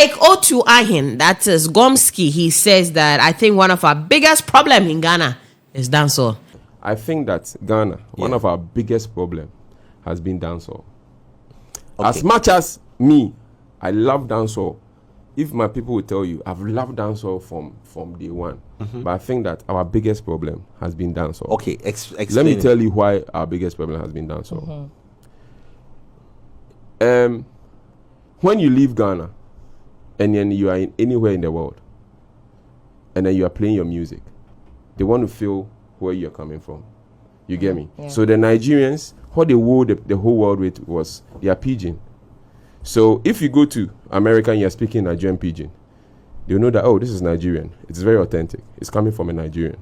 like O2 Ahin, that is Gomsky, he says that I think one of our biggest problem in Ghana is dancehall. I think that Ghana, one of our biggest problem has been dancehall. Okay. As much as me, I love dancehall. If my people will tell you, I've loved dancehall from day one. But I think that our biggest problem has been dancehall. Okay, let me tell you why our biggest problem has been dancehall. When you leave Ghana and then you are anywhere in the world and then you are playing your music, they want to feel where you're coming from. You get me? Yeah. So the Nigerians, what they wooed the whole world with was their pidgin. So if you go to America and you're speaking Nigerian pidgin, they'll know that, oh, this is Nigerian. It's very authentic. It's coming from a Nigerian.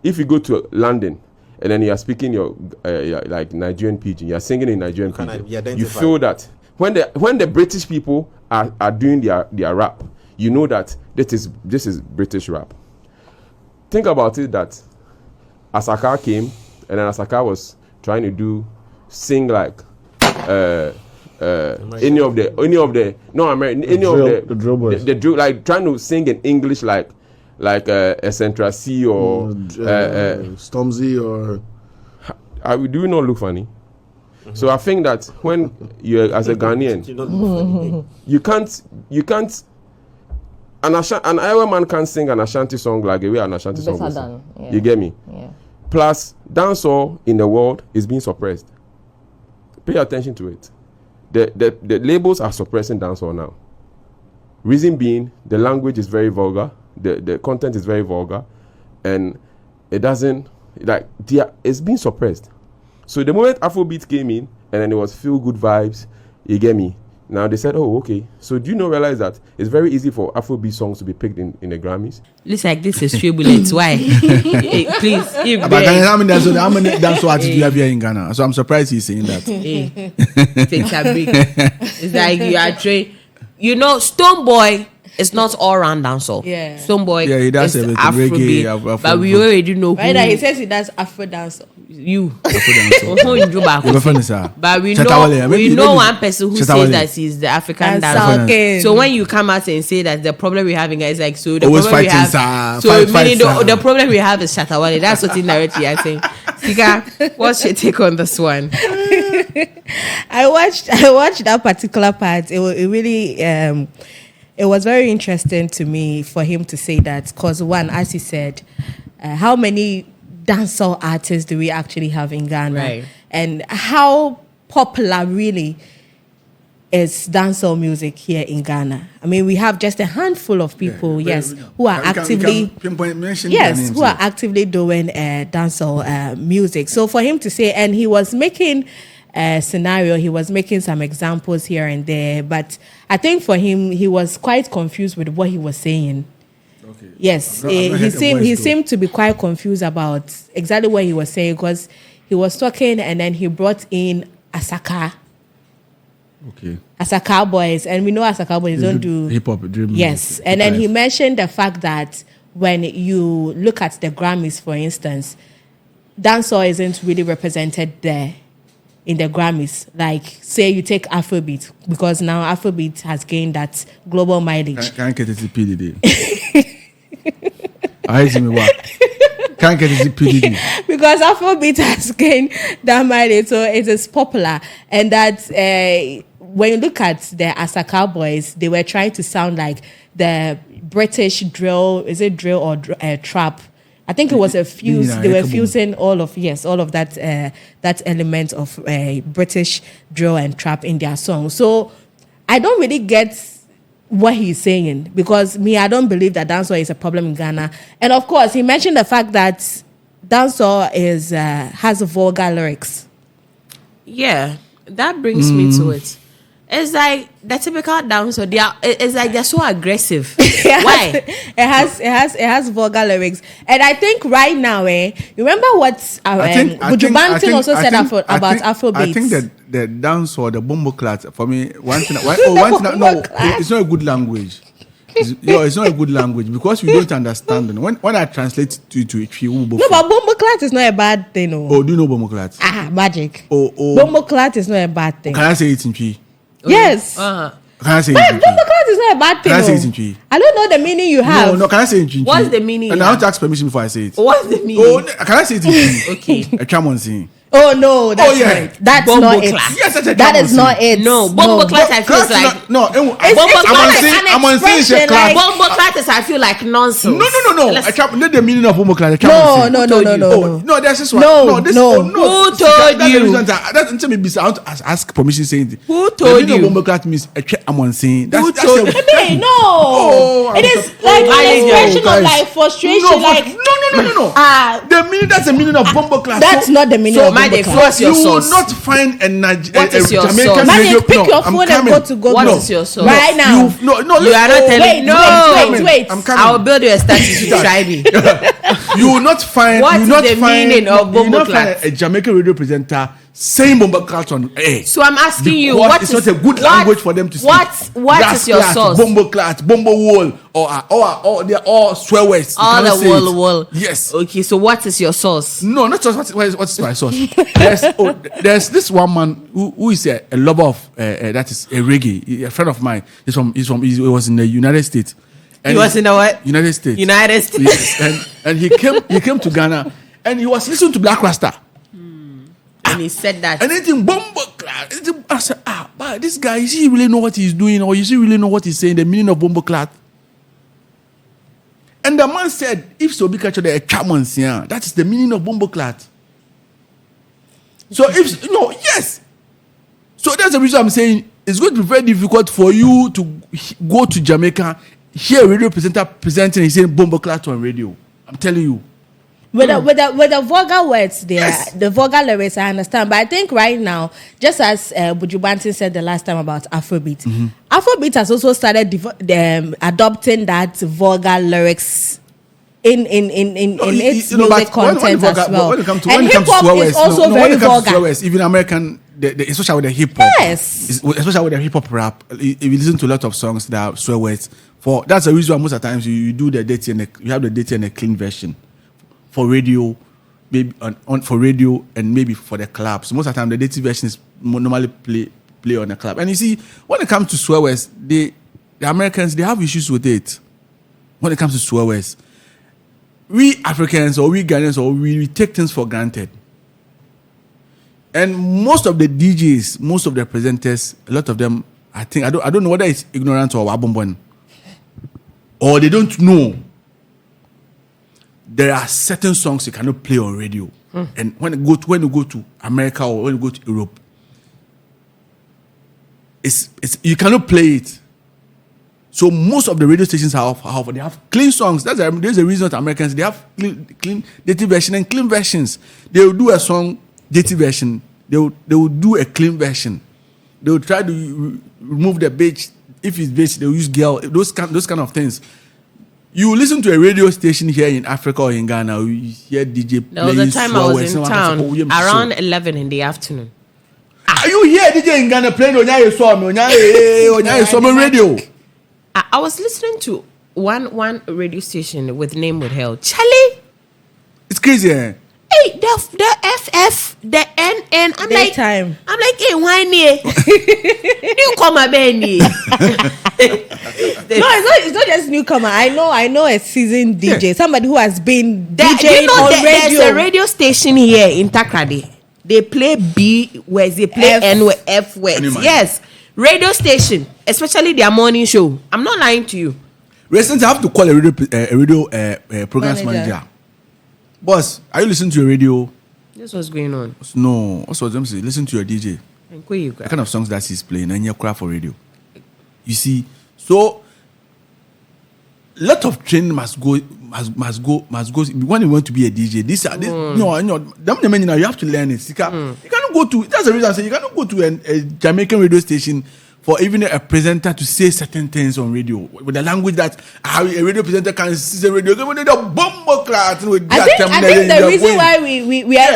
If you go to London and then you're speaking your like Nigerian pidgin, you're singing in Nigerian pidgin, you feel that when the British people are doing their rap, you know that this is British rap. Think about it that Asaka came and then Asaka was trying to sing like any of the drill boys. The drill, like trying to sing in English like Central C or Stormzy or do you not look funny? So I think that when you as a Ghanaian, you can't an Iowa man can't sing an Ashanti song like the way an Ashanti song is. Yeah. You get me? Yeah. Plus, dancehall in the world is being suppressed. Pay attention to it. The labels are suppressing dancehall now. Reason being, the language is very vulgar, the content is very vulgar, and it doesn't it's being suppressed. So the moment Afrobeat came in, and then it was feel good vibes, you get me? Now they said, oh, okay. So do you not realize that it's very easy for Afrobeat songs to be picked in the Grammys? Looks like this is tribulate. Why? Hey, please. How many dancehall artists do you have here in Ghana? So I'm surprised he's saying that. Take a break. It's like you are trained. You know, Stone Boy is not all round dancehall. Yeah. Stone Boy he does is Afrobeat, Afro, but we already know who. Right now, he says he does Afro dancehall. You. But we know one person who says that he's the African dancer. So when you come out and say that the problem we have in guys like so the always problem we have the problem we have is Shatawale. That's what indirectly I think. Sika, what's your take on this one? I watched that particular part. It really it was very interesting to me for him to say that because one, as he said, how many dancehall artists do we actually have in Ghana? Right. And how popular really is dancehall music here in Ghana? I mean, we have just a handful of people, who are actively doing dancehall music. So for him to say, and he was making a scenario, he was making some examples here and there, but I think for him, he was quite confused with what he was saying. Okay. Yes, he seemed to be quite confused about exactly what he was saying because he was talking and then he brought in Asaka. Okay. Asaka boys, and we know Asaka boys don't do hip hop. Yes, and then he mentioned the fact that when you look at the Grammys, for instance, dancehall isn't really represented there in the Grammys. Like, say you take Afrobeat, because now Afrobeat has gained that global mileage. Can't get it to PDD. Can't get it to PDD. Because Afrobeat has gained that mileage, so it is popular. And that when you look at the Asaka boys, they were trying to sound like the British drill. Is it drill or trap? I think it was a fuse. They were fusing all of that that element of British drill and trap in their song. So I don't really get what he's saying because I don't believe that dancehall is a problem in Ghana. And of course, he mentioned the fact that dancehall has vulgar lyrics. Yeah, that brings me to it. It's like the typical dancehall. It's like they're so aggressive. Why? It has vulgar lyrics, and I think right now, you remember what Buju Banton also said about Afrobeat. I think that the dancehall, the bomboclat, for me, it's not a good language. It's not a good language because we don't understand it. When I translate to no, but bomboclat is not a bad thing. Oh, do you know bomboclat? Magic. Bomboclat is not a bad thing. Can I say it in P? Yes. Can I say But it in Twi? bomboclat is not a bad thing. Can I say oh. it in Twi? I don't know the meaning you have. No, can I say it in Twi? What's the meaning? And I want to ask permission before I say it. What's the meaning? Oh, can I say it in Twi? Okay. A chamon sing. Oh no, that's yeah. not it. That's Bombo not it. class. Yes, that's a That chamon is sing. not it. No, bombo class I feel like no. It's I'm on saying it's a expression, class. like- bombo class I feel like nonsense. No. Let's- Let the meaning of bombo class. No. There's this one. No. Who told you? That's me. I want to ask permission saying it. Who told the meaning you? of bombo class means a check. I'm on saying. Who told you? Hey, no. Oh, it is like an expression of like frustration, like No. The meaning, that's the meaning of bombo class. that's not the meaning of my bombo day, class. what's your You will source? not find What is your Jamaican source? Man, radio. pick your I'm phone and coming. go to Google. What is your source? Right now. You are not You are not telling Wait, no. wait. I'm coming. I'll build you a statue to try me. You will not find. What you is will not the find, meaning of you will not bombo find class? a Jamaican radio presenter saying bombo class on air. So I'm asking you, Because what it's is not a good language for them to speak. What is your Grass source? Bombo class, bombo wall, or they're all swear words. You All cannot the say it. wall. Yes. Okay, so what is your source? No, not just what's my source. There's this one man who is a lover of that is a reggae, a friend of mine. He was in the United States. And He was in the what? United States. United States. Yes, and he came to Ghana and he was listening to Black Rasta. And he said that. Anything bombo class. I said, but this guy, does he really know what he's doing, or does he really know what he's saying, the meaning of bombo class? And the man said, if so be catch a chamans, yeah, that is the meaning of bombo class. So yes. So that's the reason I'm saying it's going to be very difficult for you to go to Jamaica, hear a radio presenter presenting and saying bombo class on radio. I'm telling you. With the vulgar words there, Yes. the vulgar lyrics, I understand. But I think right now, just as Buju Banton said the last time about Afrobeat, Afrobeat has also started adopting that vulgar lyrics in its music content as well. When it comes to and hip hop is also very vulgar. Even American, especially with the hip hop, Yes. especially with the hip hop rap, if you listen to a lot of songs that are swear words, that's the reason why most of the times you do the dirty and you have the dirty and the clean version for radio, maybe for radio and maybe for the clubs. Most of the time, the dirty version is normally play on the club. And you see, when it comes to swear words, the Americans, they have issues with it. When it comes to swear words, we Africans or we Ghanaians or we take things for granted. And most of the DJs, most of the presenters, a lot of them, I don't know whether it's ignorant or wabombon, or they don't know. There are certain songs you cannot play on radio, and when you go to America or when you go to Europe, it's you cannot play it. So most of the radio stations they have clean songs. There's a reason that Americans, they have clean dirty version and clean versions. They will do a song dirty version. They will do a clean version. They will try to remove the bitch. If it's bitch, they will use girl. Those kind of things. You listen to a radio station here in Africa or in Ghana, you hear DJ playing. There was a time I was in town around 11 in the afternoon. Are you here DJ in Ghana playing Onyaye Somo radio? I was listening to one radio station with name withheld. Charlie, It's crazy, eh? hey, the FF, the NN. I'm Daytime. like, hey, why near? You come a Benny. No, it's not just newcomer. I know a seasoned DJ, somebody who has been DJing on radio. There's a radio station here in Takrady. They play B words, they play F. N words, F words. Yes, radio station, especially their morning show. I'm not lying to you. Recently, I have to call a radio programs manager. Boss, are you listening to your radio? This was going on. No. Also, let me say, listen to your DJ. And where you The go? kind of songs that he's playing, and you're craft for radio. You see, so a lot of training must go. When you want to be a DJ, you have to learn it. You cannot go to. That's the reason I say you cannot go to a Jamaican radio station for even a presenter to say certain things on radio with the language that a radio presenter can say radio. I think the reason why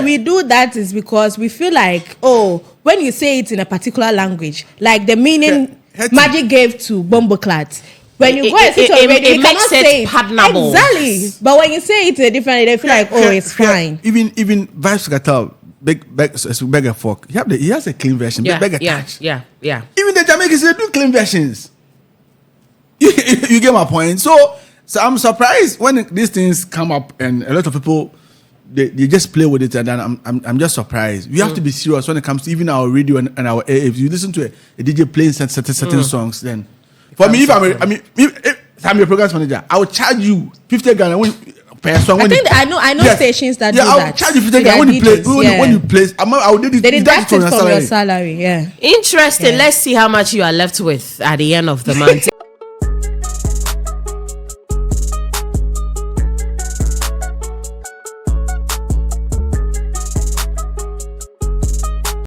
we do that is because we feel like, when you say it in a particular language, like the meaning Magic gave to Bumbleclat. When you go and sit on radio, you cannot say it pardonable. exactly. But when you say it differently, they feel like, it's fine. Even Vibes Cartel, Beggar Folk. He has a clean version. Beggar Touch. Yeah. Even the Jamaicans, they do clean versions. You get my point. So I'm surprised when these things come up and a lot of people they just play with it, and then I'm just surprised. We have to be serious when it comes to even our radio and our if you listen to a DJ playing certain songs, then for me, if I'm a program manager, I will charge you 50 Ghana per song. I know stations that do I will that. charge you 50 Ghana when you play. When you play, I will deduct it from your salary. Yeah. Interesting. Let's see how much you are left with at the end of the month.